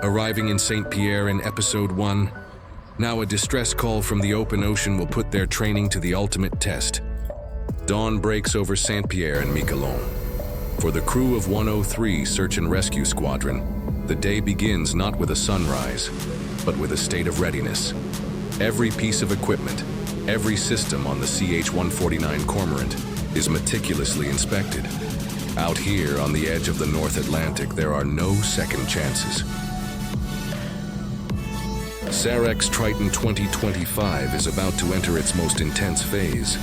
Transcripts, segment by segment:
Arriving in St. Pierre in Episode 1, now a distress call from the open ocean will put their training to the ultimate test. Dawn breaks over St. Pierre and Miquelon. For the crew of 103 Search and Rescue Squadron, the day begins not with a sunrise, but with a state of readiness. Every piece of equipment, every system on the CH149 Cormorant is meticulously inspected. Out here on the edge of the North Atlantic, there are no second chances. SAR Triton 2025 is about to enter its most intense phase.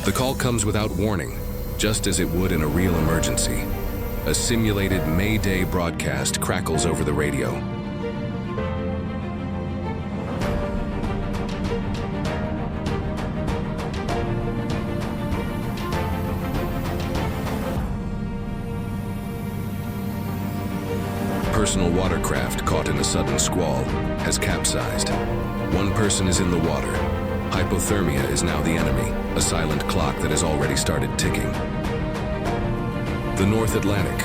The call comes without warning, just as it would in a real emergency. A simulated Mayday broadcast crackles over the radio. Personal watercraft caught in a sudden squall has capsized. One person is in the water. Hypothermia is now the enemy, a silent clock that has already started ticking. The North Atlantic.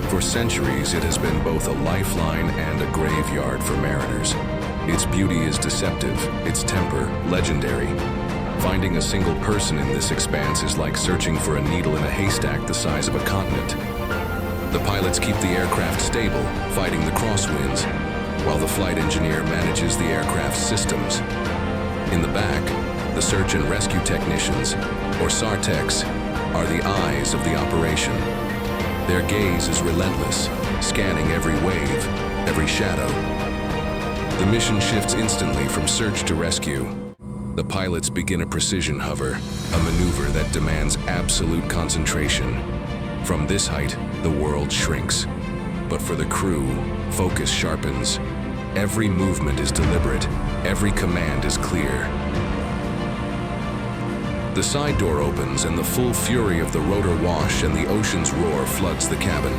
For centuries, it has been both a lifeline and a graveyard for mariners. Its beauty is deceptive, its temper legendary. Finding a single person in this expanse is like searching for a needle in a haystack the size of a continent. The pilots keep the aircraft stable, fighting the crosswinds, while the flight engineer manages the aircraft's systems. In the back, the search and rescue technicians, or SAR Techs, are the eyes of the operation. Their gaze is relentless, scanning every wave, every shadow. The mission shifts instantly from search to rescue. The pilots begin a precision hover, a maneuver that demands absolute concentration. From this height, the world shrinks. But for the crew, focus sharpens. Every movement is deliberate. Every command is clear. The side door opens and the full fury of the rotor wash and the ocean's roar floods the cabin.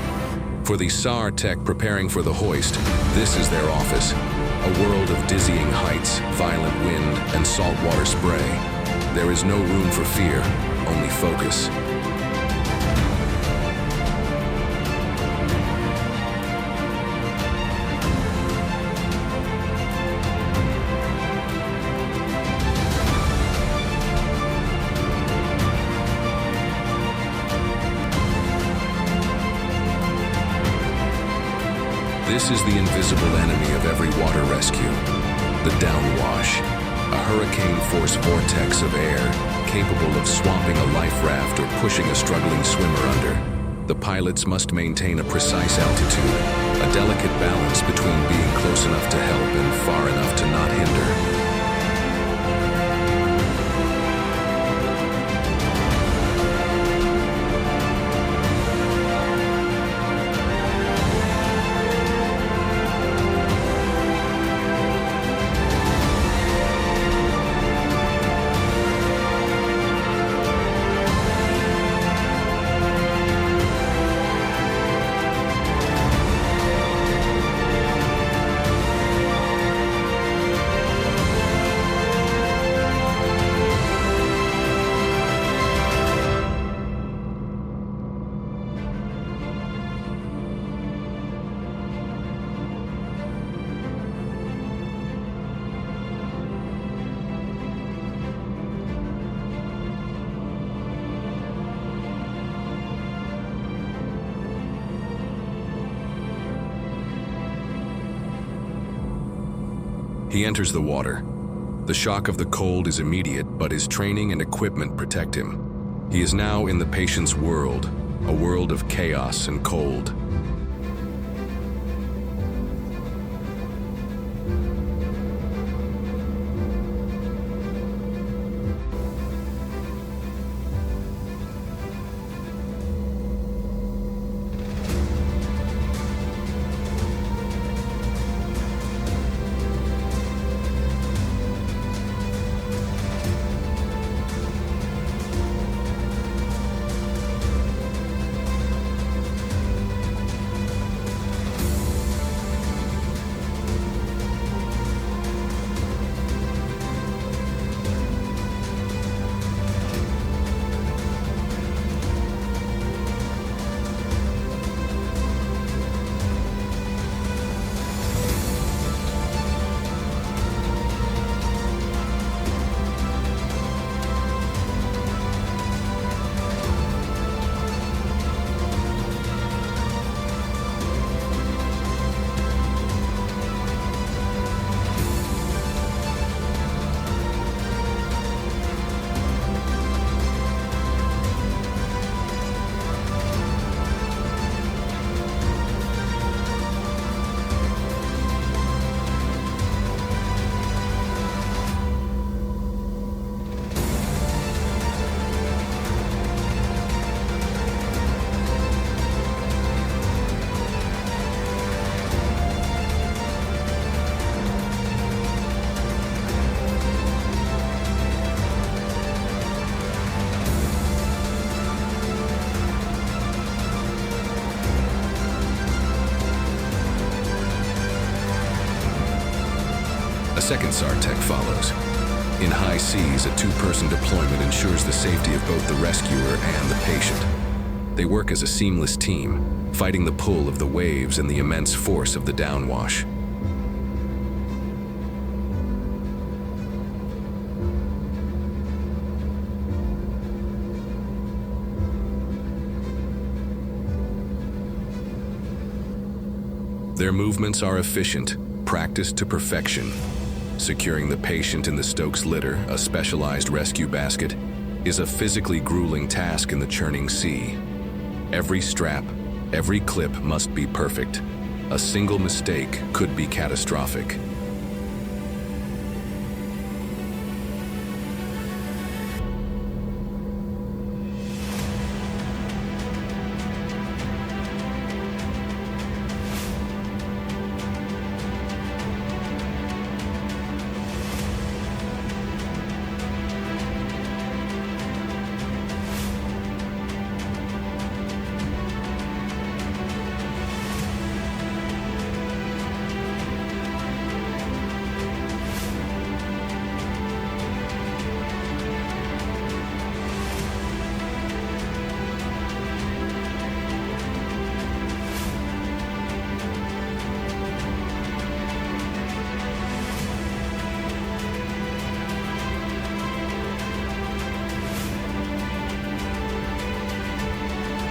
For the SAR Tech preparing for the hoist, this is their office. A world of dizzying heights, violent wind, and saltwater spray. There is no room for fear, only focus. This is the invisible enemy of every water rescue, the Downwash, a hurricane-force vortex of air capable of swamping a life raft or pushing a struggling swimmer under. The pilots must maintain a precise altitude, a delicate balance between being close enough to help and far enough to not hinder. He enters the water. The shock of the cold is immediate, but his training and equipment protect him. He is now in the patient's world, a world of chaos and cold. second SAR Tech follows. In high seas, a two-person deployment ensures the safety of both the rescuer and the patient. They work as a seamless team, fighting the pull of the waves and the immense force of the downwash. Their movements are efficient, practiced to perfection. Securing the patient in the Stokes litter, a specialized rescue basket, is a physically grueling task in the churning sea. Every strap, every clip must be perfect. A single mistake could be catastrophic.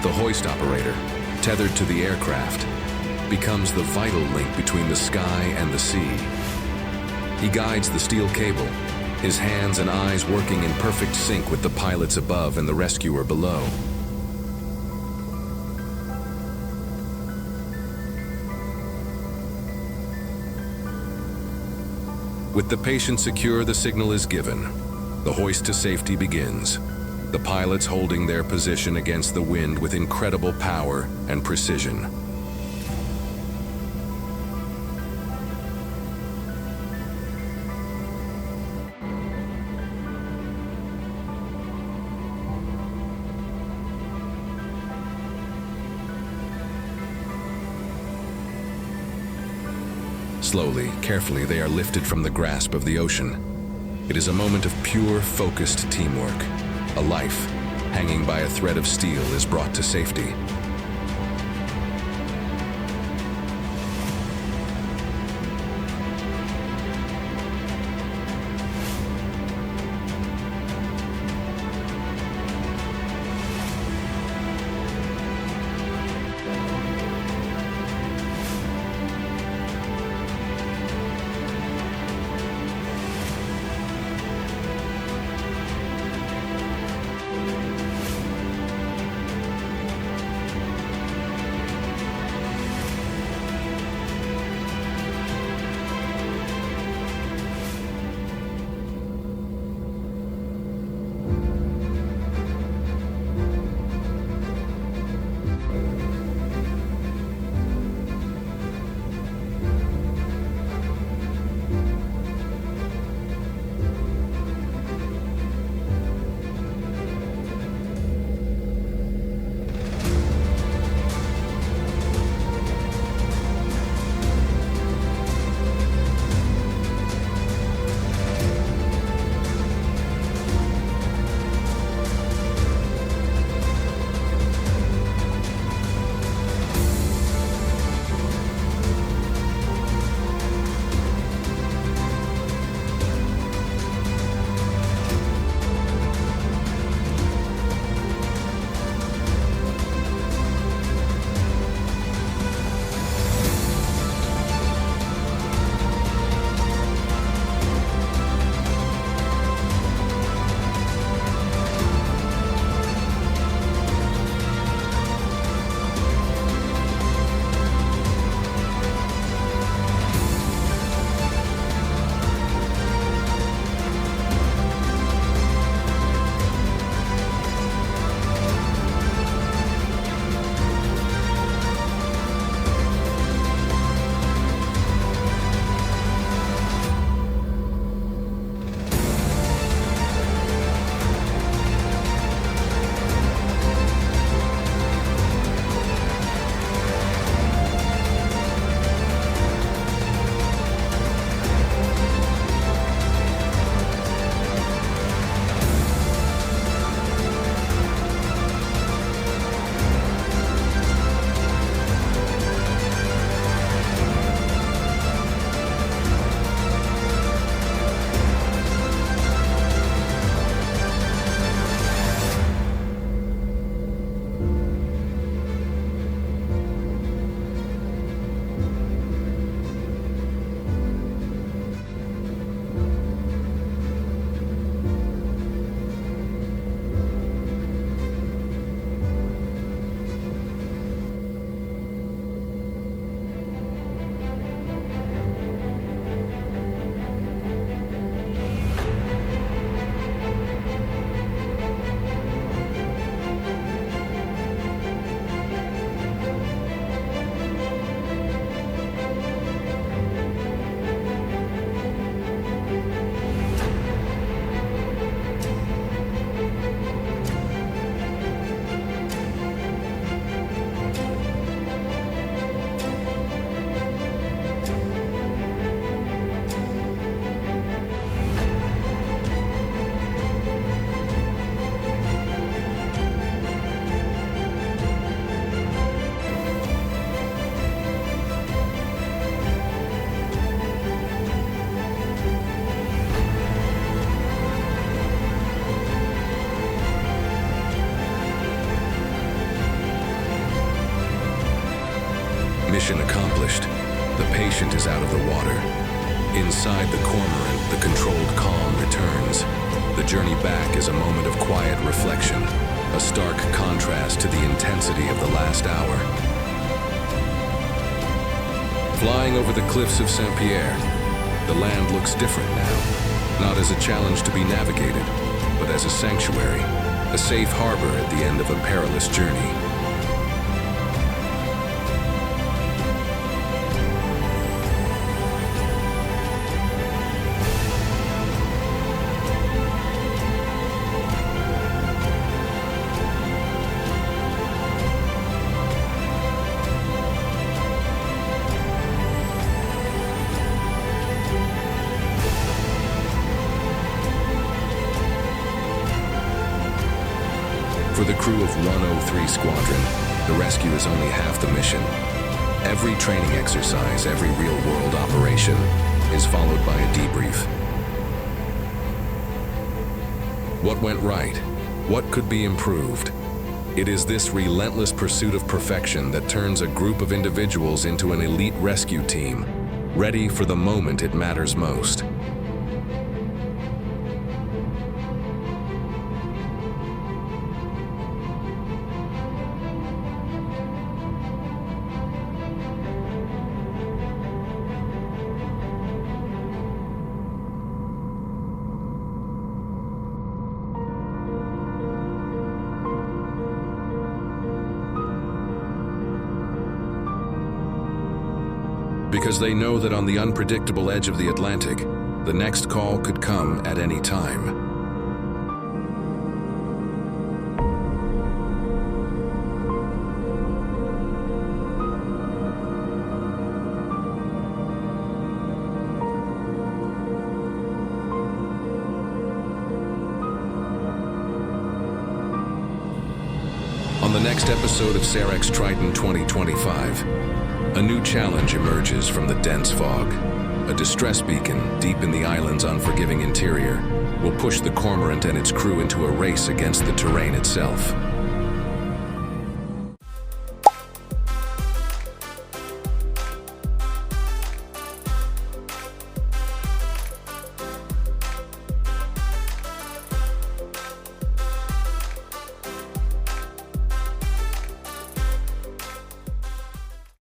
The hoist operator, tethered to the aircraft, becomes the vital link between the sky and the sea. He guides the steel cable, his hands and eyes working in perfect sync with the pilots above and the rescuer below. With the patient secure, the signal is given. The hoist to safety begins. The pilots holding their position against the wind with incredible power and precision. Slowly, carefully, they are lifted from the grasp of the ocean. It is a moment of pure, focused teamwork. A life, hanging by a thread of steel, is brought to safety. Mission accomplished. The patient is out of the water. Inside the Cormorant, the controlled calm returns. The journey back is a moment of quiet reflection, a stark contrast to the intensity of the last hour. Flying over the cliffs of Saint-Pierre, the land looks different now. Not as a challenge to be navigated, but as a sanctuary, a safe harbor at the end of a perilous journey. For the crew of 103 Squadron, the rescue is only half the mission. Every training exercise, every real-world operation is followed by a debrief. What went right? What could be improved? It is this relentless pursuit of perfection that turns a group of individuals into an elite rescue team, ready for the moment it matters most. Because they know that on the unpredictable edge of the Atlantic, the next call could come at any time. On the next episode of SAR Techs Triton 2025, a new challenge emerges from the dense fog. A distress beacon deep in the island's unforgiving interior will push the Cormorant and its crew into a race against the terrain itself.